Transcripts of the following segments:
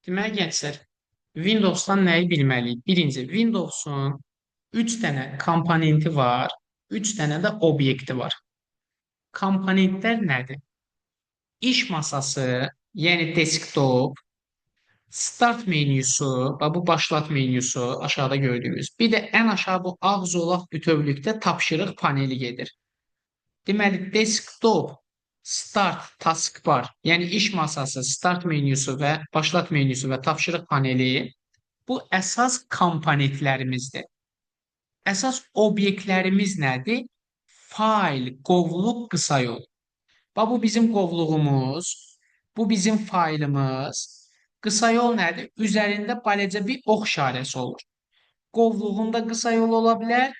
Deməli, gənclər, Windows'dan nəyi bilməliyik? Birinci, Windows'un 3 dənə komponenti var, 3 dənə də obyekti var. Komponentlər nədir? İş masası, yəni desktop, start menyusu, bu başlat menyusu aşağıda gördüyümüz. Bir də ən aşağı bu ağ zolaq bütövlükdə tapşırıq paneli gedir. Deməli, desktop, start, taskbar, yəni iş masası, start menyusu və başlat menyusu və tapşırıq paneli bu əsas komponentlərimizdir. Əsas obyektlərimiz nədir? Fayl, qovluq, qısa yol. Bu bizim qovluğumuz, bu bizim faylımız. Qısa yol nədir? Üzərində balaca bir ox işarəsi olur. Qovluğunda qısa yol ola bilər,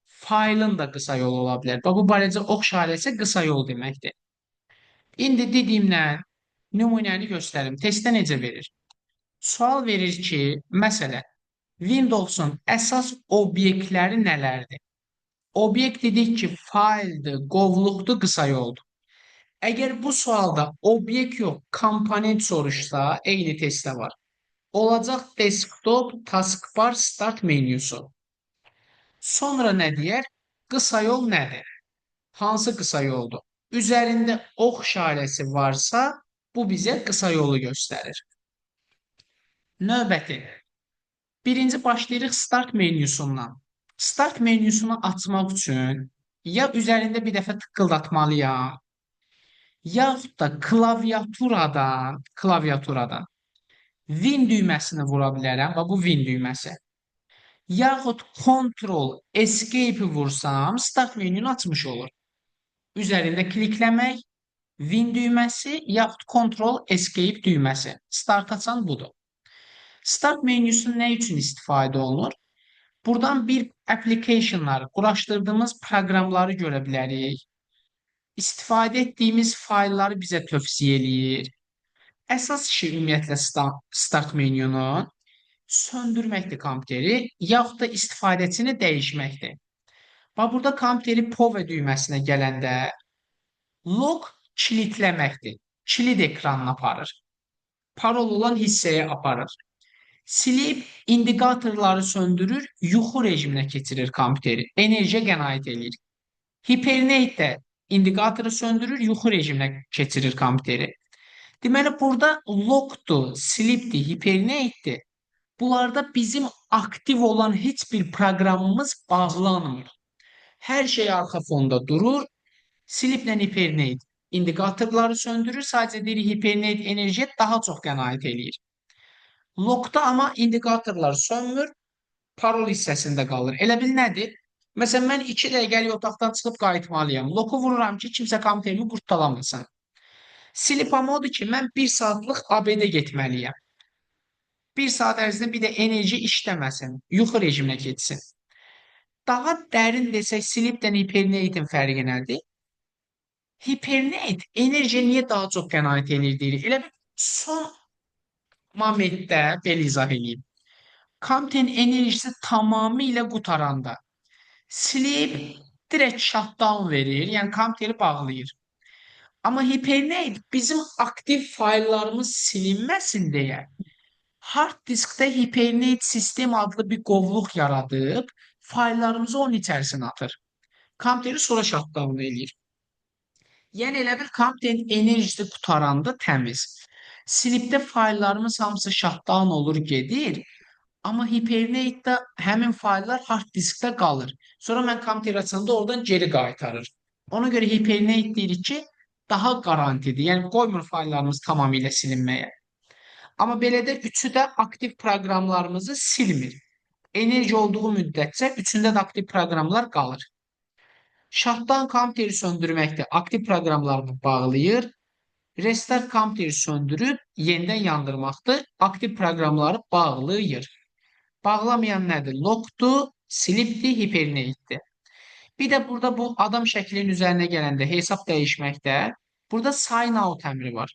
faylın da qısa yol ola bilər. Bu balaca ox işarəsi qısa yol deməkdir. İndi dediyimdən nümunəni göstərim. Testdə necə verir? Sual verir ki, məsələn, Windows'un əsas obyektləri nələrdir? Obyekt dedik ki, fayldır, qovluqdur, qısa yoldur. Əgər bu sualda obyekt yox, komponent soruşsa, eyni testdə var. Olacaq desktop, taskbar, start menyusu. Sonra nə deyər? Qısa yol nədir? Hansı qısa yoldur? Üzərində ox işarəsi varsa, bu bizə qısa yolu göstərir. Növbəti. Birinci başlayırıq start menyusundan. Start menyusunu açmaq üçün ya üzərində bir dəfə tıqqıldatmalıyam, yaxud da klaviaturadan Win düyməsini vura bilərəm və bu Win düyməsi. Yaxud Ctrl Escape vursam start menyunu açmış olur. Üzərində klikləmək, Win düyməsi yaxud Ctrl Escape düyməsi. Start açan budur. Start menyusu nə üçün istifadə olunur? Buradan bir applicationları, quraşdırdığımız proqramları görə bilərik. İstifadə etdiyimiz faylları bizə tövsiyə eləyir. Əsas işi ümumiyyətlə start menyunun söndürməkdir kompüteri, yaxud da istifadəçini dəyişməkdir. Burada kompüteri POV düyməsinə gələndə log kilitləməkdir. Kilit ekranına aparır. Parol olan hissəyə aparır. Silib indikatorları söndürür, yuxu rejiminə keçirir kompüteri. Enerjiyə qənaət edir. Hibernate də indikatoru söndürür, yuxu rejiminə keçirir kompüteri. Deməli, burada logdur, silibdir, hibernate'dir. Bunlarda bizim aktiv olan heç bir proqramımız bağlanmır. Hər şey arxa fonda durur. Siliblə hibernate indikatorları söndürür. Sadəcə deyir, hibernate enerjiyə daha çox qənaət eləyir. Logda amma indikatorlar sönmür, parol hissəsində qalır. Elə bil nədir? Məsələn, mən 2 dəqiqəlik otaqdan çıxıb qayıtmalıyam. Loku vururam ki, kimsə kompüterimi qurtalamasın. Silipam odur ki, mən 1 saatlıq ABD getməliyəm. 1 saat ərzində bir də enerji işləməsin, yuxu rejiminə keçsin. Daha dərin desək, silibdən hibernate'in fərqi nədir? Hibernate enerjiyə niyə daha çox qənaət edir deyirik? Elə bir son momentdə belə izah edeyim. Kompüterin enerjisi tamamilə qutaranda silib direkt shutdown verir, yəni kompüteri bağlayır. Amma hibernate bizim aktiv fayllarımız silinməsin deyə hard diskdə hibernate sistem adlı bir qovluq yaradıb fayllarımızı onun içərisinə atır. Kompüteri sonra shutdown eləyir. Yəni elə bir kompüterin enerjisi qutaranda təmiz. Silibdə fayllarımız hamısı shutdown olur, gedir. Amma hibernate'də həmin fayllar hard diskdə qalır. Sonra mən kompüteri açanda oradan geri qaytarır. Ona görə hibernate deyirik ki, daha qarantidir. Yəni qoymur fayllarımız tamamilə silinməyə. Amma belə də üçü də aktiv proqramlarımızı silmir. Enerji olduğu müddətcə üçündə də aktiv proqramlar qalır. Shutdown kompüteri söndürməkdə aktiv proqramlarını bağlayır. Restart kompüteri söndürüb yenidən yandırmaqdır. Aktiv proqramları bağlayır. Bağlamayan nədir? Logdur, silibdir, hibernate'dir. Bir də burada bu adam şəklinin üzərinə gələndə hesab dəyişməkdə burada sign out əmri var.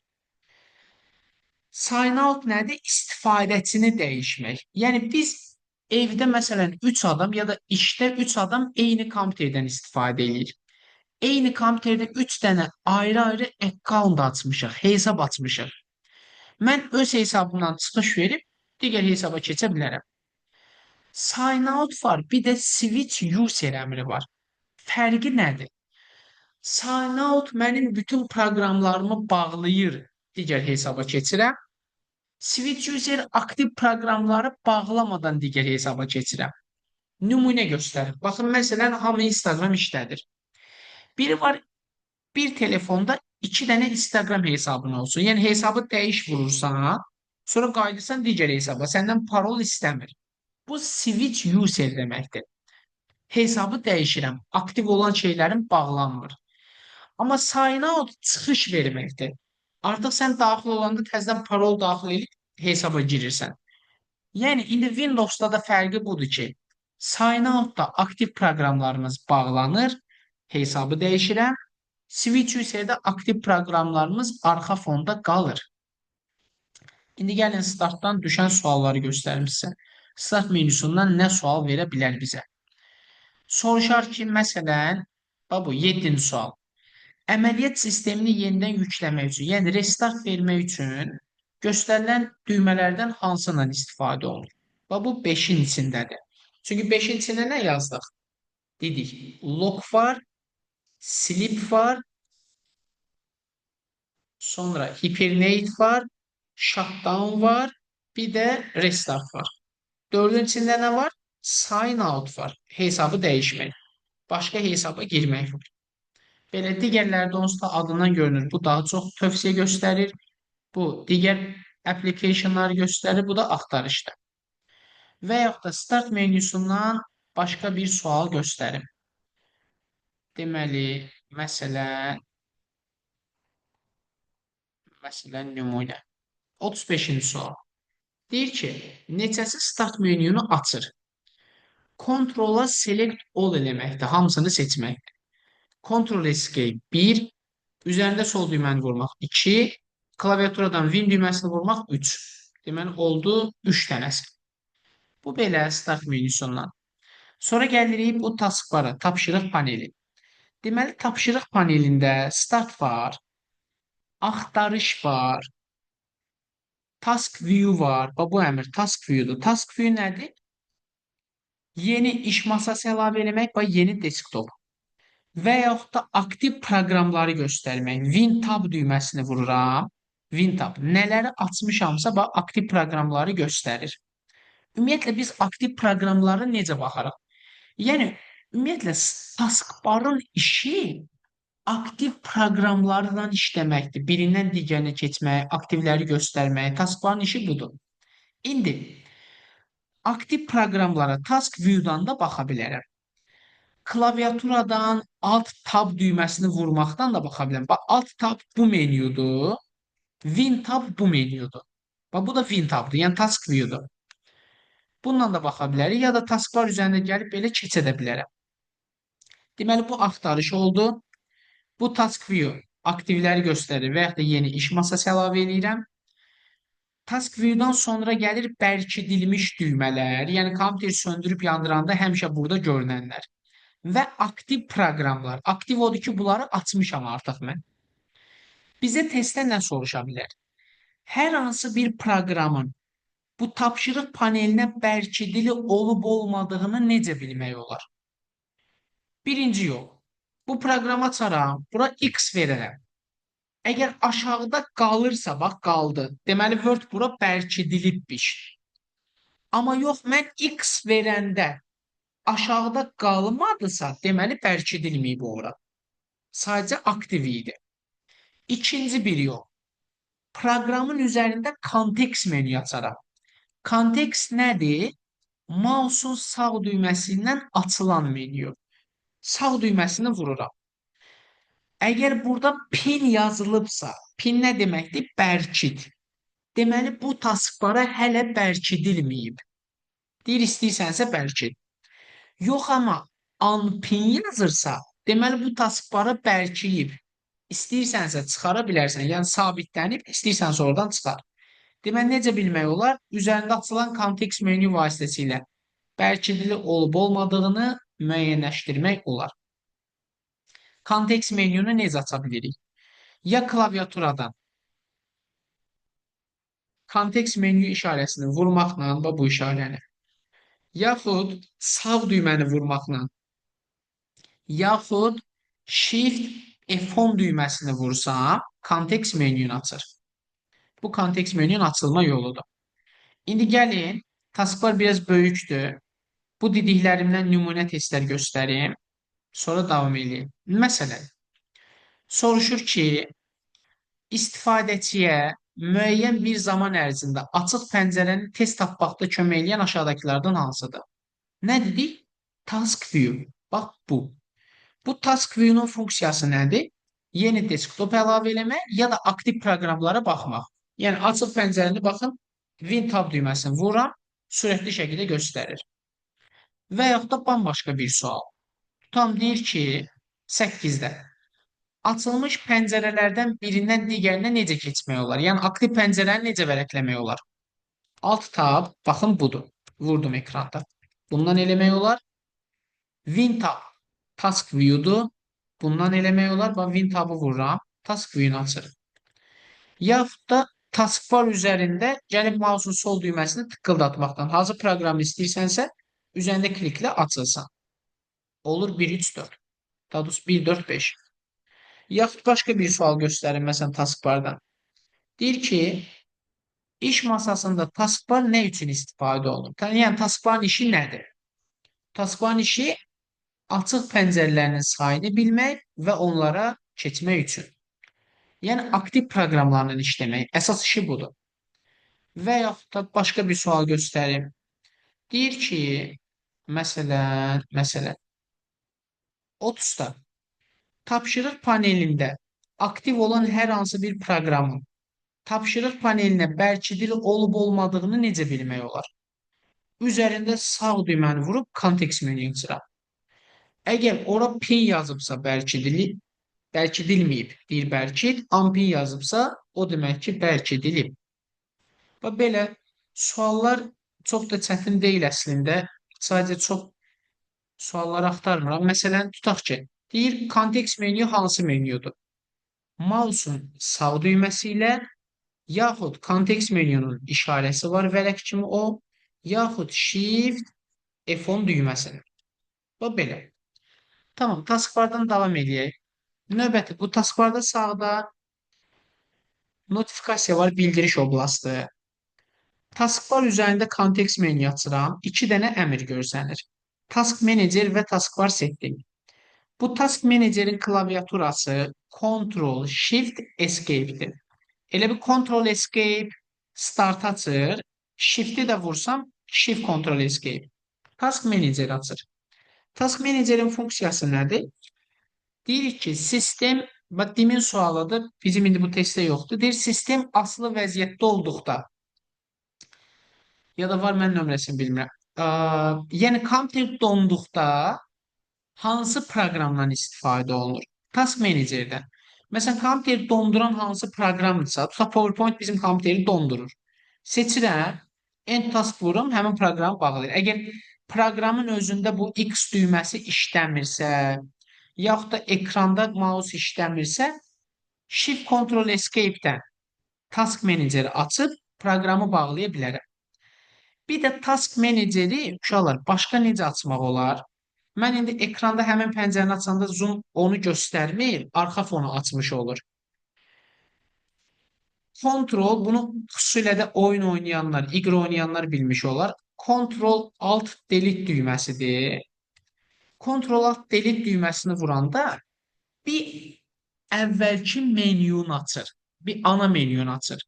Sign out nədir? İstifadəçini dəyişmək. Yəni biz evdə məsələn 3 adam ya da işdə 3 adam eyni kompüterdən istifadə edir. Eyni kompüterdə 3 dənə ayrı-ayrı account açmışıq, hesab açmışıq. Mən öz hesabımdan çıxış verib digər hesaba keçə bilərəm. Sign out var, bir də switch user əmri var. Fərqi nədir? Sign out mənim bütün proqramlarımı bağlayır, digər hesaba keçirəm. Switch user aktiv proqramları bağlamadan digər hesaba keçirəm. Nümunə göstərir. Baxın, məsələn, hamı Instagram işlədir. Biri var, bir telefonda 2 dənə Instagram hesabın olsun. Yəni hesabı dəyiş vurursan, sonra qayıdırsan digər hesaba. Səndən parol istəmir. Bu switch user deməkdir. Hesabı dəyişirəm. Aktiv olan şeylərim bağlanmır. Amma sign out çıxış verməkdir. Artıq sən daxil olanda təzədən parol daxil edib hesaba girirsən. Yəni indi Windows-da da fərqi budur ki, sign out-da aktiv proqramlarımız bağlanır, hesabı dəyişirəm. Switch user-də aktiv proqramlarımız arxa fonda qalır. İndi gəlin startdan düşən sualları göstərim sizə. Start menüsündən nə sual verə bilər bizə? Soruşar ki, məsələn, bu 7-ci sual. Əməliyyat sistemini yenidən yükləmək üçün, yəni restart vermək üçün göstərilən düymələrdən hansından istifadə olunur? Bu 5-in içindədir. Çünki 5-in içində nə yazdıq? Dedik, lock var, sleep var, sonra hibernate var, shutdown var, bir də restart var. 4-ün içində nə var? Sign out var, hesabı dəyişmək. Başqa hesaba girmək var. Belə digərlərdə onsuz da adından görünür. Bu daha çox tövsiyə göstərir. Bu digər applicationları göstərir. Bu da axtarışdır. Və yaxud da start menyusundan başqa bir sual göstərim. Deməli, məsələn nümunə. 35-ci sual. Deyir ki, neçəsi start menyunu açır? Ctrl-a select all eləməkdir. Hamısını seçməkdir. Ctrl Escape 1, üzərində sol düyməni vurmaq 2, klaviaturadan Win düyməsini vurmaq 3. Deməli, oldu 3 dənəsi. Bu belə start menyusundan. Sonra gəlirik bu taskbara, tapşırıq paneli. Deməli, tapşırıq panelində start var, axtarış var, task view var. Bu əmr task view'dur. Task view nədir? Yeni iş masası əlavə eləmək və yeni desktop. Və yaxud da aktiv proqramları göstərmək. WinTab düyməsini vururam. WinTab. Nələri açmışamsa, aktiv proqramları göstərir. Ümumiyyətlə, biz aktiv proqramları necə baxarıq? Yəni, ümumiyyətlə, taskbarın işi aktiv proqramlarla işləməkdir. Birindən digərinə keçmək, aktivləri göstərmək. Taskbarın işi budur. İndi, aktiv proqramlara task view-dan da baxa bilərəm. Klaviaturadan Alt Tab düyməsini vurmaqdan da baxa bilərəm. Alt Tab bu menyudur. WinTab bu menyudur. Bu da WinTabdır, yəni task view-dur. Bununla da baxa bilərik, ya da taskbar üzərində gəlib belə keçə də bilərəm. Deməli, bu axtarış oldu. Bu task view aktivləri göstərir və yaxud da yeni iş masası əlavə edirəm. Task view-dan sonra gəlir bərkidilmiş düymələr, yəni kompüteri söndürüb yandıranda həmişə burada görünənlər. Və aktiv proqramlar. Aktiv odur ki, bunları açmışam artıq mən. Bizə testdə nə soruşa bilər? Hər hansı bir proqramın bu tapşırıq panelinə bərkidili olub-olmadığını necə bilmək olar? Birinci yol. Bu proqramı açaram, bura X verərəm. Əgər aşağıda qalırsa, qaldı. Deməli, Word bura bərkidilibmiş. Amma yox, mən X verəndə aşağıda qalmadısa, deməli, bərkidilməyib ora. Sadəcə aktiv idi. İkinci bir yol. Proqramın üzərində kontekst menü açaram. Kontekst nədir? Mouse'un sağ düyməsindən açılan menü. Sağ düyməsini vururam. Əgər burada pin yazılıbsa, pin nə deməkdir? Bərkid. Deməli, bu taskbara hələ bərkidilməyib. Deyir, istəyirsənsə bərkid. Yox, amma unpin yazırsa, deməli, bu taskbara bərkiyib. İstəyirsənsə çıxara bilərsən, yəni sabitlənib, istəyirsənsə oradan çıxar. Deməli, necə bilmək olar? Üzərində açılan kontekst menü vasitəsilə bərkidili olub-olmadığını müəyyənləşdirmək olar. Kontekst menüyünü necə aça bilirik? Ya klaviaturadan kontekst menü işarəsini vurmaqla və bu işarəni, yaxud sağ düyməni vurmaqla, yaxud Shift F10 düyməsini vursam, kontekst menünü açır. Bu kontekst menünün açılma yoludur. İndi gəlin, taskbar biraz böyükdür. Bu dediklərimdən nümunə testlər göstərim. Sonra davam edeyim. Məsələn, soruşur ki, istifadəçiyə müəyyən bir zaman ərzində açıq pəncərəni tez tapmaqda kömək edən aşağıdakılardan hansıdır? Nə dedik? Task view. Bax bu. Bu task view-nun funksiyası nədir? Yeni desktop əlavə eləmək ya da aktiv proqramlara baxmaq. Yəni açıq pəncərəni baxın, Win tab düyməsini vururam, sürətli şəkildə göstərir. Və yaxud da bambaşqa bir sual. Tutam deyir ki, 8-də açılmış pəncərələrdən birindən digərinə necə keçmək olar? Yəni aktiv pəncərəni necə vərəqləmək olar? Alt tab, baxın budur. Vurdum ekranda. Bundan eləmək olar. Win tab task view-dur. Bundan eləmək olar. Bax Win tabı vururam. Task view-nu açır. Yaxud da taskbar üzərində gəlib mouse'un sol düyməsini tıqqıldatmaqdan hansı proqramı istəyirsənsə, üzərində kliklə açılsan. Olur 1, 3, 4. Daha doğrusu 1, 4, 5. Yaxud başqa bir sual göstərin, məsələn, taskbardan. Deyir ki, iş masasında taskbar nə üçün istifadə olunur? Yəni, taskbarın işi nədir? Taskbarın işi açıq pəncərələrin sayını bilmək və onlara keçmək üçün. Yəni, aktiv proqramlarla işləmək. Əsas işi budur. Və yaxud da başqa bir sual göstərim. Deyir ki, məsələn, 30-da tapşırıq panelində aktiv olan hər hansı bir proqramın tapşırıq panelinə bərkidili olub-olmadığını necə bilmək olar? Üzərində sağ düyməni vurub kontekst menüyü açıram. Əgər ora pin yazıbsa bərkidilməyib, deyir bərkid, ampin yazıbsa, o demək ki, bərkidilib. Və belə suallar çox da çətin deyil əslində. Sadəcə çox sualları axtarmıram. Məsələn, tutaq ki, deyir kontekst menü hansı menüdür? Mouse'un sağ düyməsi ilə yaxud kontekst menünün işarəsi var vərəq kimi o, yaxud Shift F10 düyməsini. Və belə. Tamam, taskbardan davam edək. Növbəti, bu taskbarda sağda notifikasiya var, bildiriş oblasti. Taskbar üzərində kontekst menü açıram. 2 dənə əmr görsənir. Task Manager və Taskbar Setting. Bu Task Managerin klaviaturası Ctrl Shift Escape-dir. Elə bir Ctrl Escape Start açır. Shift-i də vursam Shift Ctrl Escape. Task Manager açır. Task Managerin funksiyası nədir? Deyirik ki, sistem, bax demin sualıdır, bizim indi bu testdə yoxdur. Deyir, sistem asılı vəziyyətdə olduqda, ya da var, mən nömrəsini bilmirəm. Yəni, kompüter donduqda hansı proqramdan istifadə olunur? Task Manager'dən. Məsələn, kompüteri donduran hansı proqramdırsa, tutaq PowerPoint bizim kompüteri dondurur. Seçirəm, End task vururum, həmin proqramı bağlayır. Əgər proqramın özündə bu X düyməsi işləmirsə, yaxud da ekranda mouse işləmirsə, Shift Ctrl Escape-dən Task Manager-i açıb proqramı bağlaya bilərəm. Bir də Task Manager-i uşaqlar başqa necə açmaq olar? Mən indi ekranda həmin pəncərəni açanda zoom onu göstərmir, arxa fonu açmış olur. Ctrl, bunu xüsusilə də oyun oynayanlar, iqra oynayanlar bilmiş olar. Ctrl Alt Delete düyməsidir. Ctrl Alt Delete düyməsini vuranda bir əvvəlki menyunu açır. Bir ana menyunu açır.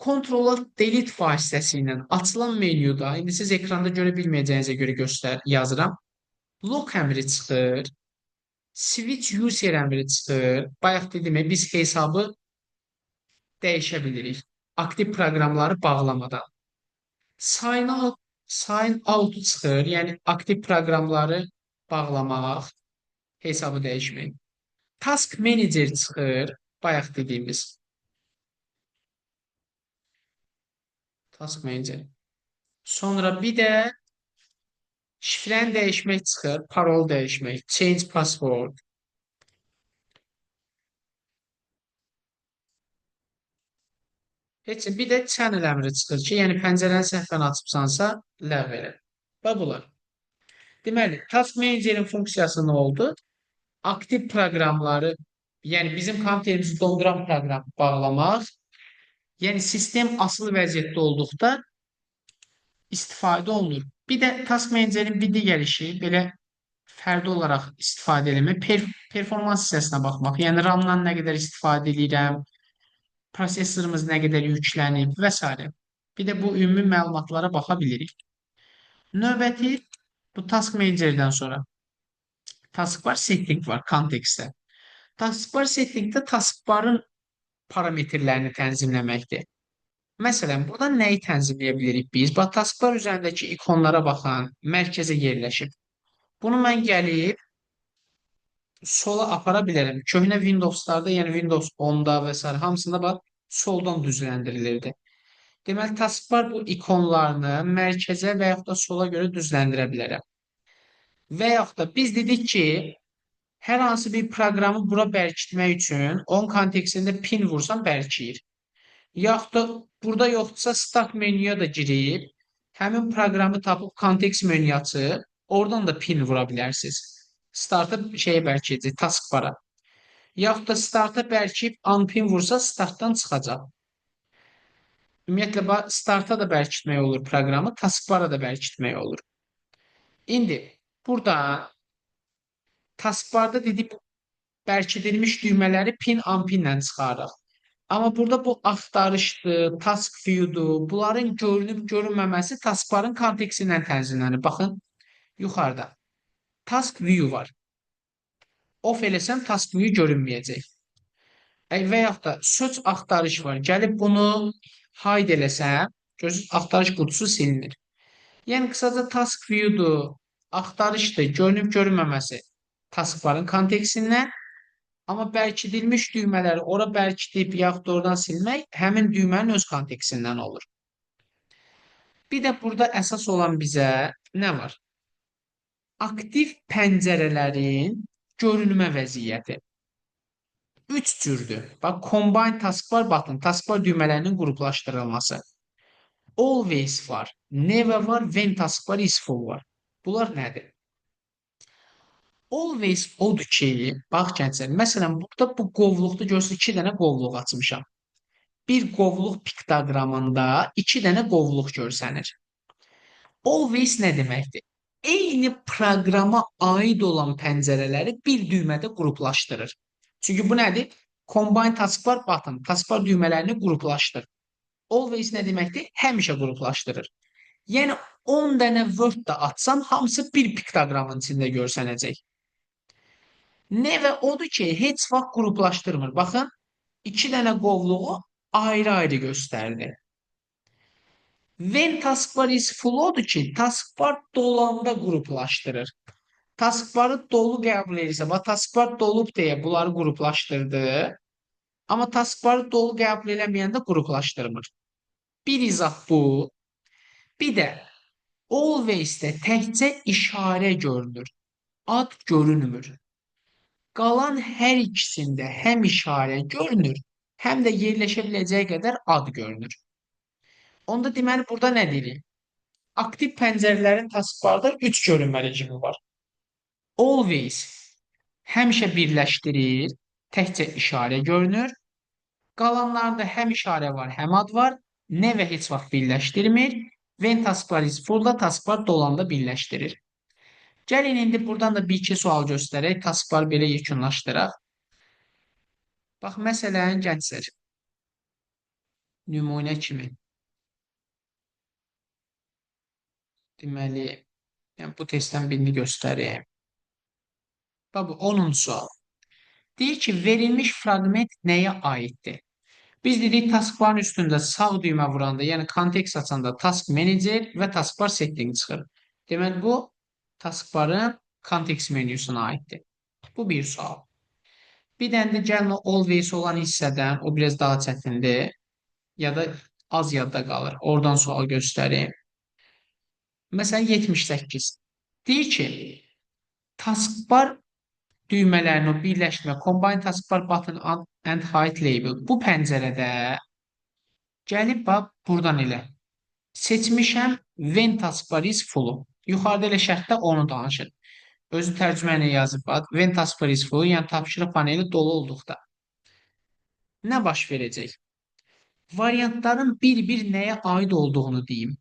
Ctrl Alt Delete vasitəsilə açılan menyuda, indi siz ekranda görə bilməyəcəyinizə görə yazıram. Lock əmri çıxır. Switch User əmri çıxır. Bayaq dedim, biz hesabı dəyişə bilirik. Aktiv proqramları bağlamadan. Sign out çıxır. Yəni aktiv proqramları bağlamaq, hesabı dəyişmək. Task Manager çıxır. Bayaq dediyimiz. Task Manager. Sonra bir də şifrəni dəyişmək çıxır. Parol dəyişmək. Change password. Heç bir də channel əmri çıxır ki, yəni pəncərəni səhvən açıbsansa, ləğv elə. Və bunlar. Deməli, Task Manager'in funksiyası nə oldu? Aktiv proqramları, yəni bizim kompüterimizi donduran proqram bağlamaq, yəni sistem asılı vəziyyətdə olduqda istifadə olunur. Bir də Task Manager'in bir digər işi belə fərdi olaraq istifadə eləmək, performans hissəsinə baxmaq. Yəni RAM-dan nə qədər istifadə edirəm, prosesorumuz nə qədər yüklənib və s. Bir də bu ümumi məlumatlara baxa bilirik. Növbəti bu Task Manager'dən sonra Taskbar Setting var kontekstdə. Taskbar Settingdə taskbarın parametrlərini tənzimləməkdir. Məsələn, burada nəyi tənzimləyə bilirik biz? Bax, taskbar üzərindəki ikonlara baxan mərkəzə yerləşib. Bunu mən gəlib sola apara bilərəm. Köhnə Windows'larda, yəni Windows 10-da və s. hamısında bax, soldan düzləndirilirdi. Deməli, taskbar bu ikonlarını mərkəzə və yaxud da sola görə düzləndirə bilərəm. Və yaxud da biz dedik ki, hər hansı bir proqramı bura bərkitmək üçün onun kontekstində pin vursam bərkiyir. Yaxud da burada yoxdursa start menyuya da girib, həmin proqramı tapıb kontekst menyu açıb, oradan da pin vura bilərsiniz. Startı şeyə bərkiyəcək, taskbara. Yaxud da starta bərkiyib unpin vursa startdan çıxacaq. Ümumiyyətlə, starta da bərkitmək olur proqramı, taskbara da bərkitmək olur. İndi burada taskbarda dedik bərkidilmiş düymələri pin unpinlə çıxarırıq. Amma burada bu axtarışdır, task view'dur. Bunların görünüb görünməməsi taskbarın kontekstindən tənzimlənir. Baxın, yuxarıda task view var. Off eləsəm task view görünməyəcək. Və yaxud da search axtarış var. Gəlib bunu hide eləsəm, görürsünüz, axtarış qutusu silinir. Yəni qısaca task view'dur, axtarışdır, görünüb görünməməsi taskbarın kontekstindən. Amma bərkidilmiş düymələri ora bərkidib yaxud da oradan silmək həmin düymənin öz kontekstindən olur. Bir də burada əsas olan bizə nə var? Aktiv pəncərələrin görünmə vəziyyəti. 3 cürdür. Bax, Combine Taskbar Button, taskbar düymələrinin qruplaşdırılması. Always var, Never var, When Taskbar is full var. Bunlar nədir? Always odur ki, bax gənclər, məsələn, burada bu qovluqda görürsünüz 2 dənə qovluq açmışam. Bir qovluq piktoqramında 2 dənə qovluq görsənir. Always nə deməkdir? Eyni proqrama aid olan pəncərələri bir düymədə qruplaşdırır. Çünki bu nədir? Combine Taskbar Button, taskbar düymələrini qruplaşdır. Always nə deməkdir? Həmişə qruplaşdırır. Yəni 10 dənə Word da açsam, hamısı bir piktoqramın içində görsənəcək. Never odur ki, heç vaxt qruplaşdırmır. Baxın, 2 dənə qovluğu ayrı-ayrı göstərdi. When taskbar is full odur ki, taskbar dolanda qruplaşdırır. Taskbarı dolu qəbul edirsə, taskbar dolub deyə bunları qruplaşdırdı. Amma taskbarı dolu qəbul eləməyəndə qruplaşdırmır. Bir izah bu. Bir də always-də təkcə işarə görünür. Ad görünmür. Qalan hər ikisində həm işarə görünür, həm də yerləşə biləcəyi qədər ad görünür. Onda deməli burada nə deyirik? Aktiv pəncərələrin taskbarda 3 görünmə rejimi var. Always həmişə birləşdirir, təkcə işarə görünür. Qalanlarda həm işarə var, həm ad var. Never heç vaxt birləşdirmir. When taskbar is full-da taskbar dolanda birləşdirir. Gəlin indi buradan da bir-iki sual göstərək. Taskbar belə yekunlaşdıraq. Bax, məsələn, gənclər. Nümunə kimi. Deməli, bu testdən birini göstəreyim. Bax, bu 10-cu sual. Deyir ki, verilmiş fraqment nəyə aiddir? Biz dedik, taskbarın üstündə sağ düymə vuranda, yəni kontekst açanda task manager və taskbar setting çıxır. Deməli, bu taskbarın kontekst menüsünə aiddir. Bu bir sual. Bir dənə də gəlin o always olan hissədən, o biraz daha çətindir, ya da az yadda qalır. Oradan sual göstəreyim. Məsələn, 78. Deyir ki, taskbar düymələrini birləşmə, Combine Taskbar Button and Hide Label bu pəncərədə Gəlib bax burdan elə. Seçmişəm Ventas Paris Full-u. Yuxarıda elə şərtdə onu danışır. Özü tərcümə ilə yazıb bax. Ventas Paris Full-u, yəni tapşırıq paneli dolu olduqda nə baş verəcək? Variantların bir-bir nəyə aid olduğunu deyim.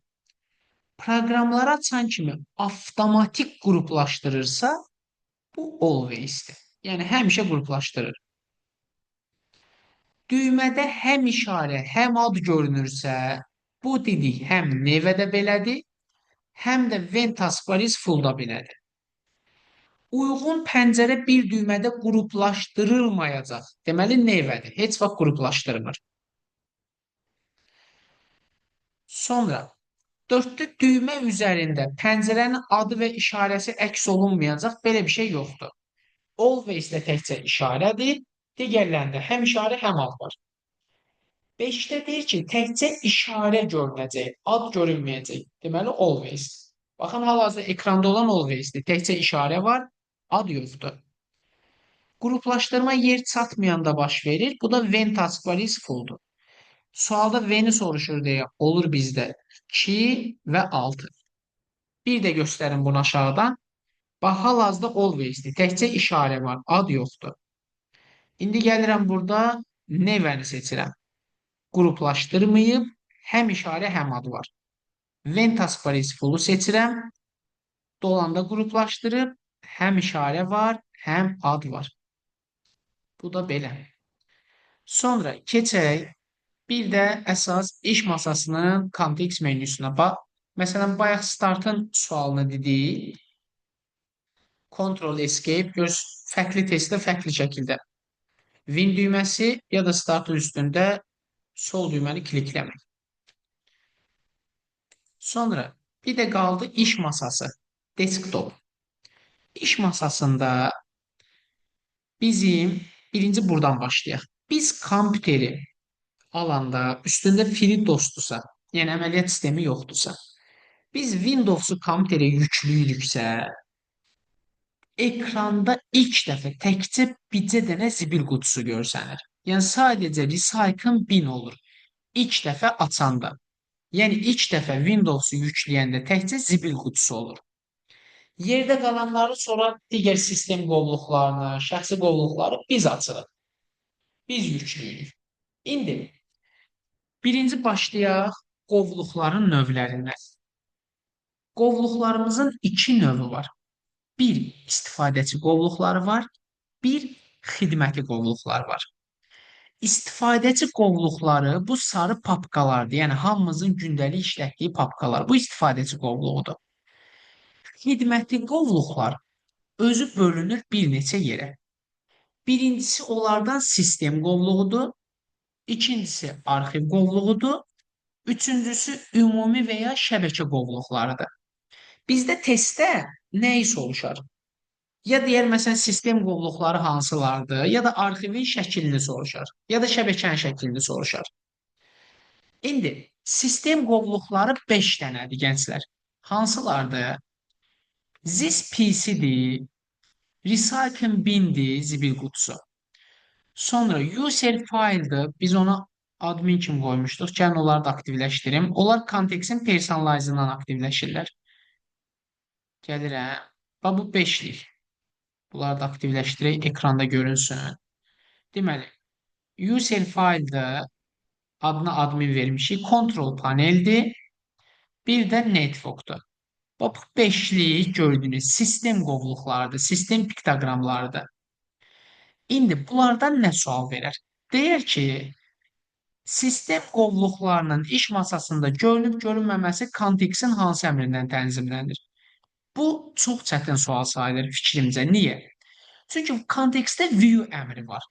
Proqramları açan kimi avtomatik qruplaşdırırsa, bu always-dir. Yəni həmişə qruplaşdırır. Düymədə həm işarə, həm ad görünürsə, bu dedik həm nevədə belədir, həm də Ventas Paris Full-da belədir. Uyğun pəncərə bir düymədə qruplaşdırılmayacaq. Deməli, nevədir. Heç vaxt qruplaşdırmır. Sonra, dördlü düymə üzərində pəncərənin adı və işarəsi əks olunmayacaq. Belə bir şey yoxdur. Always-də təkcə işarədir. Digərlərində həm işarə, həm ad var. 5-də deyir ki, təkcə işarə görünəcək, ad görünməyəcək. Deməli, always. Baxın, hal-hazırda ekranda olan always-dir. Təkcə işarə var, ad yoxdur. Qruplaşdırma yer çatmayanda baş verir. Bu da when task var is full-dur. Sualda when-i soruşur deyə olur bizdə 2 və 6. Bir də göstərin bunu aşağıdan. Bax, hal-hazırda always-dir. Təkcə işarə var, ad yoxdur. İndi gəlirəm burada nevəni seçirəm. Qruplaşdırmayıb, həm işarə, həm ad var. When task var is full-u seçirəm. Dolanda qruplaşdırıb, həm işarə var, həm ad var. Bu da belə. Sonra keçək bir də əsas iş masasının kontekst menüsünə bax. Məsələn, bayaq startın sualını dedik. Ctrl Escape gör fərqli testdə fərqli şəkildə. Win düyməsi ya da startın üstündə sol düyməni klikləmək. Sonra bir də qaldı iş masası. Desktop. İş masasında bizim birinci buradan başlayaq. Biz kompüteri alanda üstündə free dostdursa, yəni əməliyyat sistemi yoxdursa, biz Windows-u kompüterə yüklüyürüksə, ekranda ilk dəfə təkcə bircə dənə zibil qutusu görsənir. Yəni sadəcə recycle bin olur. İlk dəfə açanda. Yəni ilk dəfə Windows-u yükləyəndə təkcə zibil qutusu olur. Yerdə qalanları sonra digər sistem qovluqlarını, şəxsi qovluqları biz açırıq. Biz yüklüyürük. İndi birinci başlayaq qovluqların növlərindən. Qovluqlarımızın iki növü var. Bir istifadəçi qovluqları var, bir xidməti qovluqlar var. İstifadəçi qovluqları bu sarı papkalardır. Yəni hamımızın gündəlik işlətdiyi papkalar. Bu istifadəçi qovluğudur. Xidməti qovluqlar özü bölünür bir neçə yerə. Birincisi onlardan sistem qovluğudur, ikincisi arxiv qovluğudur, üçüncüsü ümumi və ya şəbəkə qovluqlarıdır. Bizdə testdə nəyi soruşar? Ya deyər, məsələn, sistem qovluqları hansılardır, ya da arxivin şəklini soruşar, ya da şəbəkənin şəklini soruşar. İndi, sistem qovluqları 5 dənədir, gənclər. Hansılardır? This PC-dir, Recycle bin-dir, zibil qutusu. Sonra user file-dır, biz ona admin kimi qoymuşduq. Gəlin onları da aktivləşdirim. Onlar kontekstin personalizından aktivləşirlər. Gəlirəm. Bax, bu 5-lik. Bunları da aktivləşdirək, ekranda görünsün. Deməli, user file-dır, adına admin vermişik. Control paneldir. Bir də network-dur. Bax, 5-lik gördüyünüz sistem qovluqlarıdır, sistem piktoqramlarıdır. İndi bunlardan nə sual verər? Deyər ki, sistem qovluqlarının iş masasında görünüb-görünməməsi kontekstin hansı əmrindən tənzimlənir? Bu çox çətin sual sayılır fikrimcə. Niyə? Çünki kontekstdə view əmri var.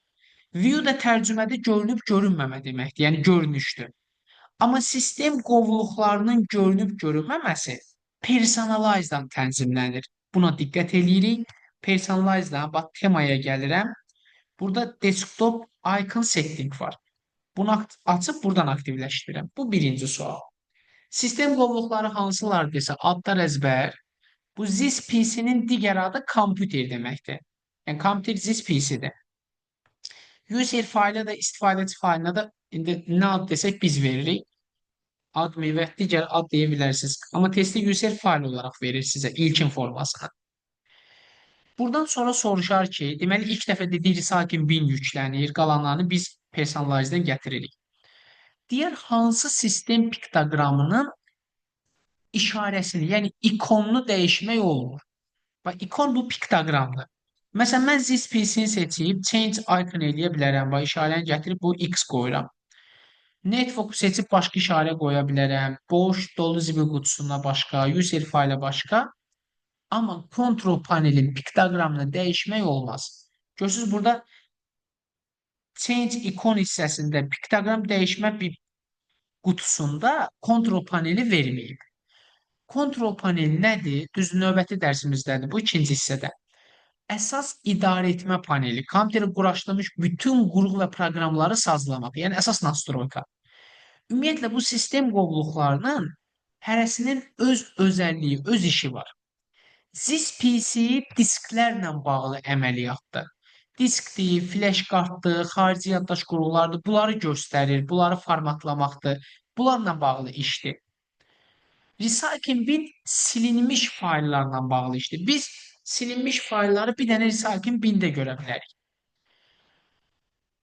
View da tərcümədə görünüb-görünməmə deməkdir, yəni görünüşdür. Amma sistem qovluqlarının görünüb-görünməməsi personalized-dan tənzimlənir. Buna diqqət eləyirik. Personalized-dan, bax, temaya gəlirəm. Burada desktop icon setting var. Bunu açıb buradan aktivləşdirirəm. Bu birinci sual. Sistem qovluqları hansılar desə, adlar əzbər. Bu this PC-nin digər adı kompüter deməkdir. Yəni kompüter this PC-dir. User faylı da istifadəçi faylına da İndi nə ad desək biz veririk. Admin və digər ad deyə bilərsiniz. Amma testi user fayl olaraq verir sizə ilkin formasını. Buradan sonra soruşar ki, deməli ilk dəfə dediyi sakin 1000 yüklənir, qalanlarını biz personalizdən gətiririk. Digər hansı sistem piktoqramının işarəsini, yəni ikonunu dəyişmək olmur. Bax, ikon bu piktoqramdır. Məsələn, mən this PC-ni seçib change icon eləyə bilərəm. Bax, işarəni gətirib bu X qoyuram. Network seçib başqa işarə qoya bilərəm. Boş, dolu zibil qutusuna başqa, user fayla başqa. Amma kontrol panelin piktoqramını dəyişmək olmaz. Görürsünüz, burada change ikon hissəsində piktoqram dəyişmə bir qutusunda kontrol paneli verməyib. Kontrol paneli nədir? Düz növbəti dərsimizdədir. Bu ikinci hissədə. Əsas idarə etmə paneli. Kompüteri quraşdırmış bütün qurğu və proqramları sazlamaq. Yəni əsas nastroyka. Ümumiyyətlə bu sistem qovluqlarının hərəsinin öz özəlliyi, öz işi var. ZIS-PC disklərlə bağlı əməliyyatdır. Diskdir, flash kartdır, xarici yaddaş qurğulardır. Bunları göstərir, bunları formatlamaqdır. Bunlarla bağlı işdir. Recycling bin silinmiş fayllarla bağlı işdir. Biz silinmiş faylları bir dənə Recycling bində görə bilərik.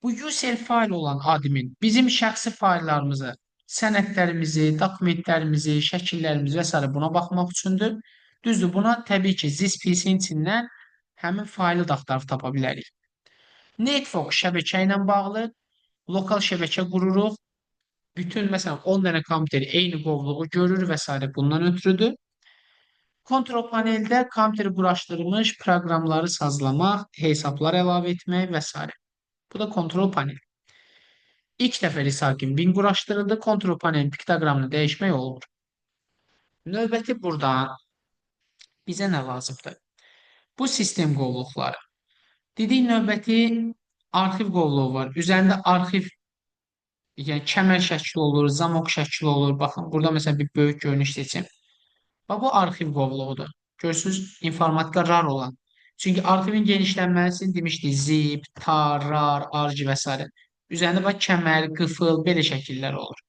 Bu user fayl olan admin bizim şəxsi fayllarımızı, sənədlərimizi, dokumentlərimizi, şəkillərimizi və s. buna baxmaq üçündür. Düzdür, buna təbii ki, ZIS-PC-nin içindən həmin faylı da axtarıb tapa bilərik. Network şəbəkə ilə bağlı lokal şəbəkə qururuq. Bütün, məsələn, 10 dənə kompüter eyni qovluğu görür və s. bundan ötürüdür. Kontrol paneldə kompüteri quraşdırmış proqramları sazlamaq, hesablar əlavə etmək və s. Bu da kontrol paneli. İlk dəfə Recycling bin quraşdırıldı. Kontrol panelin piktoqramını dəyişmək olur. Növbəti buradan bizə nə lazımdır? Bu sistem qovluqları. Dedik, növbəti arxiv qovluğu var. Üzərində arxiv, yəni kəmər şəkli olur, zamok şəkli olur. Baxın, burada məsələn bir böyük görünüş seçim. Bax, bu arxiv qovluğudur. Görürsünüz, informatika RAR olan. Çünki arxivin genişlənməsini demişdik, zip, tar, rar, arc və s. Üzərində bax, kəmər, qıfıl, belə şəkillər olur.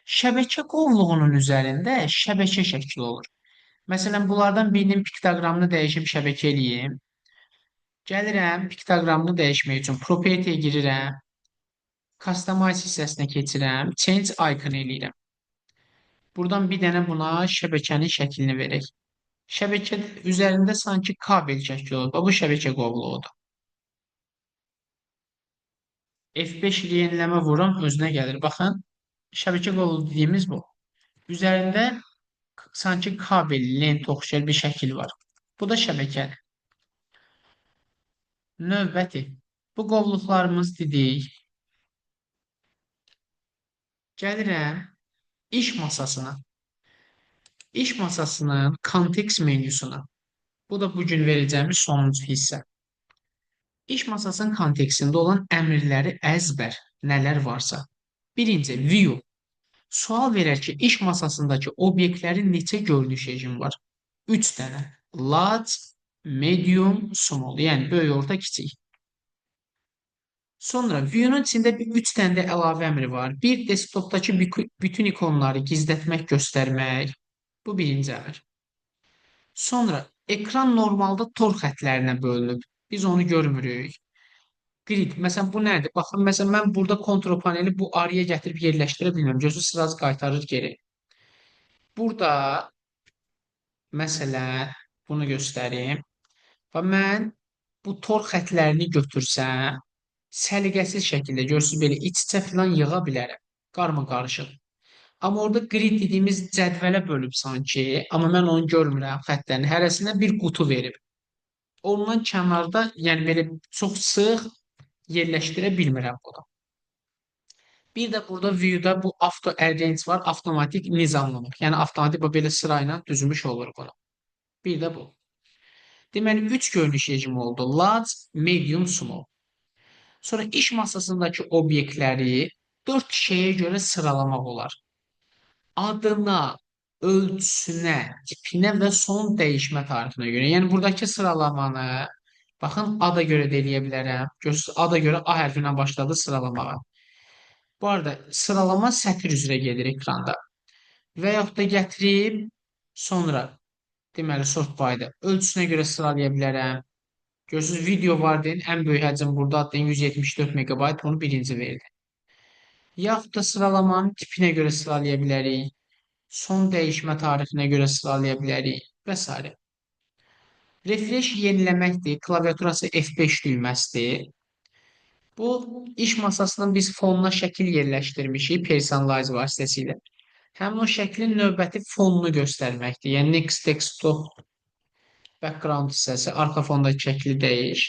Şəbəkə qovluğunun üzərində şəbəkə şəkli olur. Məsələn, bunlardan birinin piktoqramını dəyişib şəbəkə eləyim. Gəlirəm, piktoqramını dəyişmək üçün property-yə girirəm. Customize hissəsinə keçirəm. Change icon eləyirəm. Buradan bir dənə buna şəbəkənin şəklini verək. Şəbəkə üzərində sanki kabel şəkli olur. Bu şəbəkə qovluğudur. F5 ilə yeniləmə vururam, özünə gəlir. Baxın, şəbəkə qovluğu dediyimiz bu. Üzərində sanki kabel, lent oxşar bir şəkil var. Bu da şəbəkədir. Növbəti. Bu qovluqlarımız dedik. Gəlirəm iş masasına. İş masasının kontekst menüsuna. Bu da bugün verəcəyimiz sonuncu hissə. İş masasının kontekstində olan əmrləri əzbər, nələr varsa. Birinci, view. Sual verər ki, iş masasındakı obyektlərin neçə görünüş rejimi var? 3 dənə. Large, medium, small. Yəni, böyük, orta, kiçik. Sonra, view-nun içində 3 dənə də əlavə əmri var. Bir, desktopdakı bütün ikonları gizlətmək, göstərmək. Bu birinci əmr. Sonra, ekran normalda tor xətlərinə bölünüb. Biz onu görmürük. Grid. Məsələn, bu nədir? Baxın, məsələn, mən burada kontrol paneli bu araya gətirib yerləşdirə bilmirəm. Gözü sırası qaytarır geri. Burada, məsələn, bunu göstərim. Və mən bu tor xətlərini götürsəm, səliqəsiz şəkildə, görürsünüz, belə iç-içə filan yığa bilərəm. Qarma-qarışıq. Amma orada grid dediyimiz cədvələ bölüb sanki, amma mən onu görmürəm xətlərini. Hərəsinə bir qutu verib. Ondan kənarda, yəni belə çox sıx yerləşdirə bilmirəm bunu. Bir də burada view-da bu auto arrange var, avtomatik nizamlamaq. Yəni avtomatik belə sırayla düzmüş olur bunu. Bir də bu. Deməli 3 görünüş rejimi oldu. Large, medium, small. Sonra iş masasındakı obyektləri 4 şeyə görə sıralamaq olar. Adına, ölçüsünə, tipinə və son dəyişmə tarixinə görə. Yəni buradakı sıralamanı baxın, ada görə də eləyə bilərəm. Görürsünüz, ada görə A hərfi ilə başladı sıralamağa. Bu arada sıralama sətr üzrə gedir ekranda. Və yaxud da gətirib sonra deməli sort by'da ölçüsünə görə sıralaya bilərəm. Görürsünüz video var deyin, ən böyük həcm burada adlayın 174 megabayt, bunu birinci verdi. Yaxud da sıralamanın tipinə görə sıralaya bilərik. Son dəyişmə tarixinə görə sıralaya bilərik və s. Refresh yeniləməkdir. Klaviaturası F5 düyməsidir. Bu iş masasının biz fonuna şəkil yerləşdirmişik Personalize vasitəsilə. Həmin o şəklin növbəti fonunu göstərməkdir. Yəni Next Desktop background hissəsi, arxa fondakı şəkli dəyiş.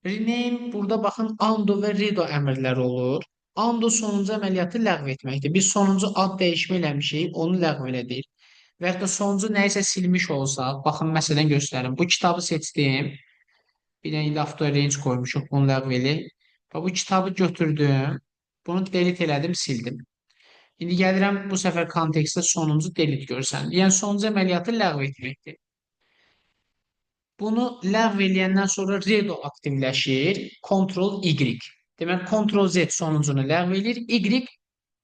Rename burada baxın undo və redo əmrləri olur. Undo sonuncu əməliyyatı ləğv etməkdir. Biz sonuncu ad dəyişmə eləmişik, onu ləğv elədik. Və yaxud da sonuncu nəyisə silmiş olsaq, baxın məsələn göstərim. Bu kitabı seçdim. Bir dənə indi auto range qoymuşuq, bunu ləğv eləyək. Və bu kitabı götürdüm. Bunu delete elədim, sildim. İndi gəlirəm bu səfər kontekstdə sonuncu delete görsənir. Yəni sonuncu əməliyyatı ləğv etməkdir. Bunu ləğv eləyəndən sonra redo aktivləşir. Ctrl-Y. Demək, Ctrl-Z sonuncunu ləğv eləyir. Y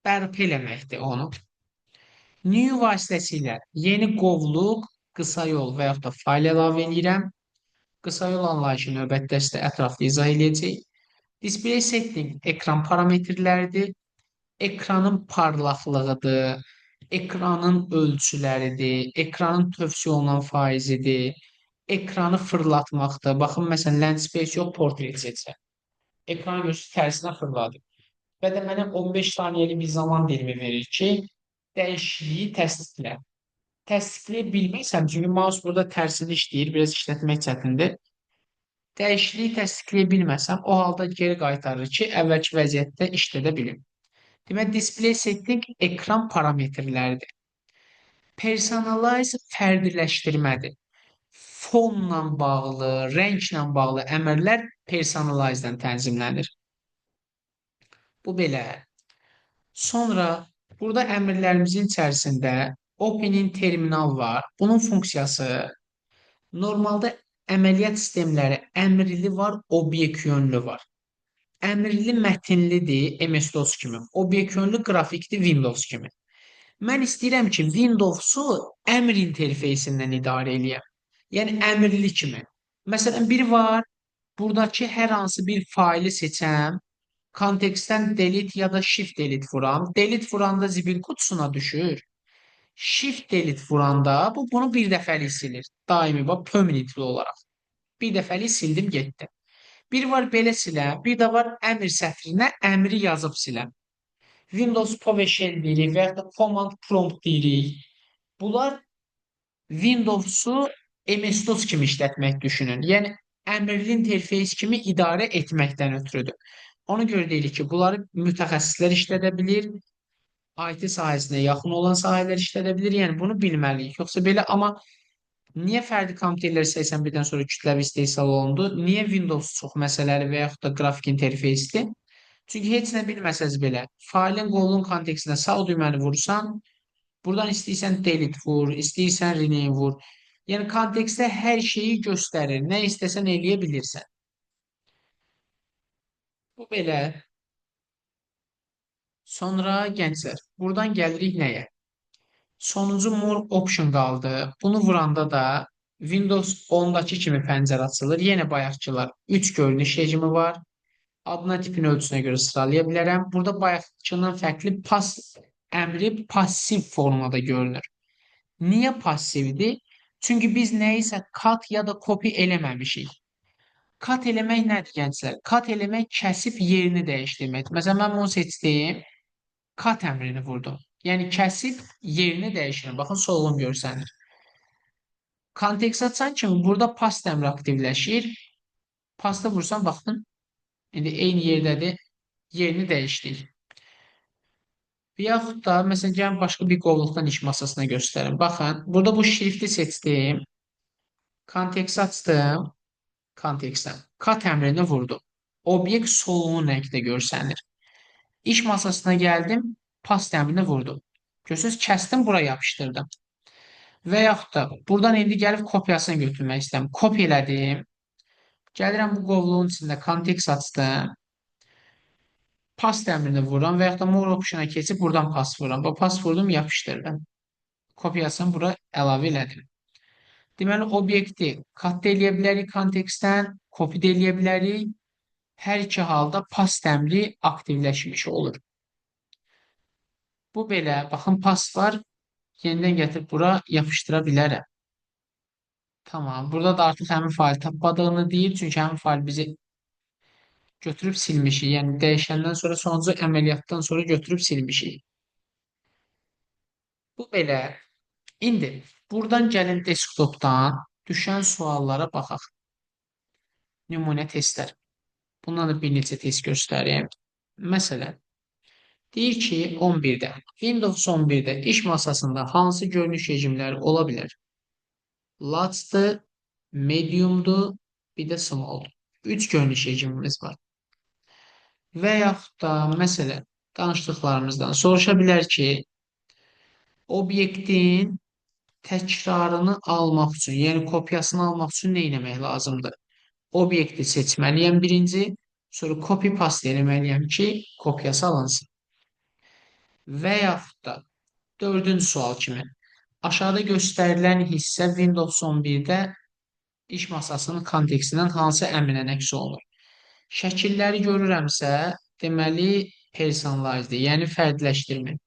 bərpa eləməkdir onu. New vasitəsilə yeni qovluq, qısa yol və yaxud da fayl əlavə edirəm. Qısa yol anlayışı növbəti dərsdə ətraflı izah edəcək. Display setting ekran parametrləridir. Ekranın parlaqlığıdır. Ekranın ölçüləridir. Ekranın tövsiyə olunan faizidir. Ekranı fırlatmaqdır. Baxın, məsələn, landspace yox, portrait seçirəm. Ekranı görürsünüz, tərsinə fırladır. Və də mənə 15 saniyəlik bir zaman dilimi verir ki, dəyişikliyi təsdiqlə. Təsdiqləyə bilməsəm, çünki mouse burada tərsini işləyir, biraz işlətmək çətindir. Dəyişikliyi təsdiqləyə bilməsəm, o halda geri qaytarır ki, əvvəlki vəziyyətdə işlədə bilim. Demək, display setting ekran parametrləridir. Personalize fərdiləşdirmədir. Fonla bağlı, rənglə bağlı əmrlər personalize-dən tənzimlənir. Bu belə. Sonra burada əmrlərimizin içərisində opening terminal var. Bunun funksiyası normalda əməliyyat sistemləri əmrli var, obyekt yönlü var. Əmrli mətinlidir MS-DOS kimi. Obyekt yönlü qrafikdir Windows kimi. Mən istəyirəm ki, Windows-u əmr interfeysindən idarə eləyəm. Yəni əmrli kimi. Məsələn, biri var, buradakı hər hansı bir faili seçəm, kontekstdən delete ya da shift delete vuram. Delete vuranda zibil qutusuna düşür. Shift delete vuranda bunu bir dəfəlik silir. Daimi, permanentli olaraq. Bir dəfəlik sildim, getdi. Bir var belə siləm, bir də var əmr sətrinə əmri yazıb siləm. Windows PowerShell deyirik və ya da Command Prompt deyirik. Bunlar Windows-u MS-DOS kimi işlətmək düşünün. Yəni, əmrli interfeys kimi idarə etməkdən ötürüdür. Ona görə deyirik ki, bunları mütəxəssislər işlədə bilir, IT sahəsinə yaxın olan sahələr işlədə bilir. Yəni, bunu bilməliyik. Yoxsa belə, amma niyə fərdi kompüterlər 81-dən sonra kütləvi istehsal olundu? Niyə Windows çox məsələli və yaxud da qrafik interfeysdir? Çünki heç nə bilməsəz belə, failin qovluğun kontekstinə sağ düyməni vursan, buradan istəyirsən delete vur, istəyirsən rename vur. Yəni, kontekstdə hər şeyi göstərir. Nə istəsən eləyə bilirsən. Bu belə. Sonra gənclər, buradan gəlirik nəyə? Sonuncu more option qaldı. Bunu vuranda da Windows 10-dakı kimi pəncərə açılır. Yenə bayaqçılar 3 görünüş rejimi var. Adına tipin ölçüsünə görə sıralaya bilərəm. Burada bayaqçından fərqli əmri passiv formada görünür. Niyə passivdir? Çünki biz nəyisə cut ya da copy eləməmişik. Cut eləmək nədir, gənclər? Cut eləmək kəsib yerini dəyişdirməkdir. Məsələn, mən bunu seçdim, cut əmrini vurdum. Yəni, kəsib yerini dəyişdirir. Baxın, solğun görsənir. Kontekst açan kimi burada past əmri aktivləşir. Pasta vursan, baxın, indi eyni yerdədir, yerini dəyişdik. Və yaxud da, məsələn, gəlin başqa bir qovluqdan iş masasına göstərim. Baxın, burada bu şrifti seçdim. Kontekst açdım. Kontekstdən. Cut əmrini vurdum. Obyekt solğun rəngdə görsənir. İş masasına gəldim, past əmrini vurdum. Görürsünüz, kəsdim, bura yapışdırdım. Və yaxud da, buradan indi gəlib kopyasını götürmək istəyirəm. Kopya elədim. Gəlirəm bu qovluğun içində kontekst açdım. Paste əmrini vururam və yaxud da more optiona keçib buradan paste vururam. Bu paste vurdum, yapışdırdım. Kopyasını bura əlavə elədim. Deməli, obyekti cut da eləyə bilərik kontekstdən, copy da eləyə bilərik. Hər iki halda paste əmri aktivləşmiş olur. Bu belə, baxın, paste var. Yenidən gətirib bura yapışdıra bilərəm. Tamam. Burada da artıq həmin faili tapmadığını deyir. Çünki həmin fail bizi götürüb silmişik. Yəni dəyişəndən sonra sonuncu əməliyyatdan sonra götürüb silmişik. Bu belə. İndi buradan gəlin desktopdan düşən suallara baxaq. Nümunə testlər. Bundan da bir neçə test göstəreyim. Məsələn, deyir ki, 11-də, Windows 11-də iş masasında hansı görünüş rejimləri ola bilər? Large'dır, medium'dur, bir də small'dur. 3 görünüş rejimimiz var. Və yaxud da, məsələn, danışdıqlarımızdan soruşa bilər ki, obyektin təkrarını almaq üçün, yəni kopyasını almaq üçün nə etmək lazımdır? Obyekti seçməliyəm birinci, sonra copy paste eləməliyəm ki, kopyası alınsın. Və yaxud da dördüncü sual kimi. Aşağıda göstərilən hissə Windows 11-də iş masasının kontekstindən hansı əmrinə əks olunur? Şəkilləri görürəmsə, deməli personalizdir, yəni fərdiləşdirmə.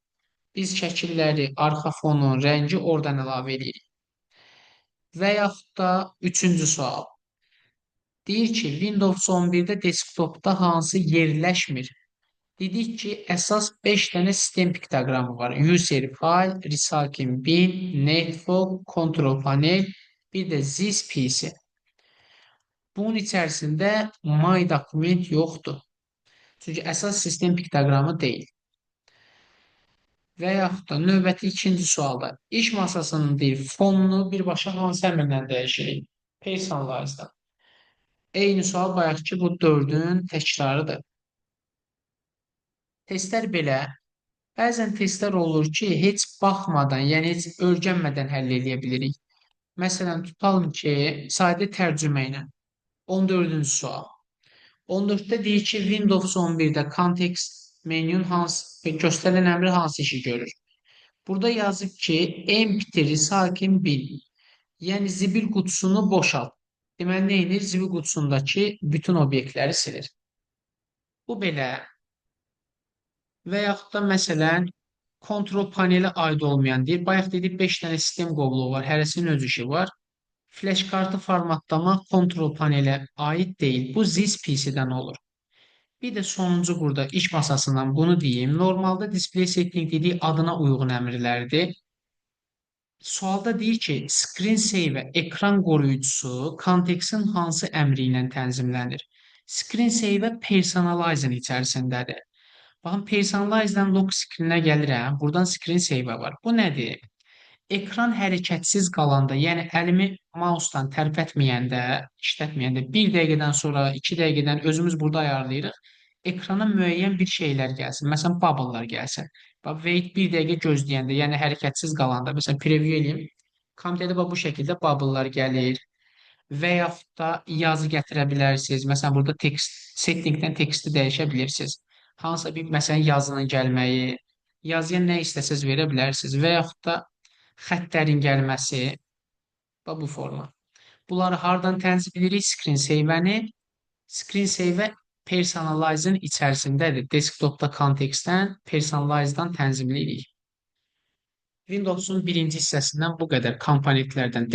Biz şəkilləri, arxa fonun rəngi oradan əlavə edirik. Və yaxud da üçüncü sual. Deyir ki, Windows 11-də desktopda hansı yerləşmir? Dedik ki, əsas 5 dənə sistem piktoqramı var. User file, recycling bin, network, control panel, bir də this PC. Bunun içərisində my document yoxdur. Çünki əsas sistem piktoqramı deyil. Və yaxud da növbəti ikinci sualda iş masasının deyir fonunu birbaşa hansı əmrlə dəyişirik? Personalize-da. Eyni sual bayaqki bu 4-ün təkrarıdır. Testlər belə. Bəzən testlər olur ki, heç baxmadan, yəni heç öyrənmədən həll edə bilirik. Məsələn, tutalım ki, sadə tərcümə ilə 14-cü sual. 14-də deyir ki, Windows 11-də kontekst menünün göstərilən əmri hansı işi görür? Burada yazıb ki, empty recycling bin. Yəni zibil qutusunu boşalt. Deməli, nə edir? Zibil qutusundakı bütün obyektləri silir. Bu belə. Və yaxud da məsələn, kontrol panelə aid olmayan deyir. Bayaq dedik 5 dənə sistem qovluğu var. Hərəsinin öz işi var. Flash kartı formatlamaq kontrol panelə aid deyil. Bu ZIS PC-dən olur. Bir də sonuncu burada iş masasından bunu deyim. Normalda display setting dediyi adına uyğun əmrlərdir. Sualda deyir ki, screen saver ekran qoruyucusu kontekstin hansı əmri ilə tənzimlənir? Screen saver personalizing içərisindədir. Baxın, personalize-dən lock screen-ə gəlirəm. Buradan screen saver var. Bu nədir? Ekran hərəkətsiz qalanda, yəni əlimi mousedan tərpətməyəndə, işlətməyəndə 1 dəqiqədən sonra, 2 dəqiqədən özümüz burada ayarlayırıq. Ekrana müəyyən bir şeylər gəlsin. Məsələn, bubble-lar gəlsin. Wait 1 dəqiqə gözləyəndə, yəni hərəkətsiz qalanda, məsələn, preview eləyim. Kompüterdə bu şəkildə bubble-lar gəlir. Və yaxud da yazı gətirə bilərsiniz. Məsələn, burada text, settingdən teksti dəyişə bilirsiniz. Hansısa bir, məsələn, yazının gəlməyi, yazıya nə istəsəz verə bilərsiniz. Və yaxud da xəttlərin gəlməsi və bu forma. Bunları hardan tənzim edirik? Screen saver-ni. Screen saver personalize-ın içərisindədir. Desktopda kontekstdən, personalize-dan tənzimləyirik. Windows-un birinci hissəsindən bu qədər komponentlərdən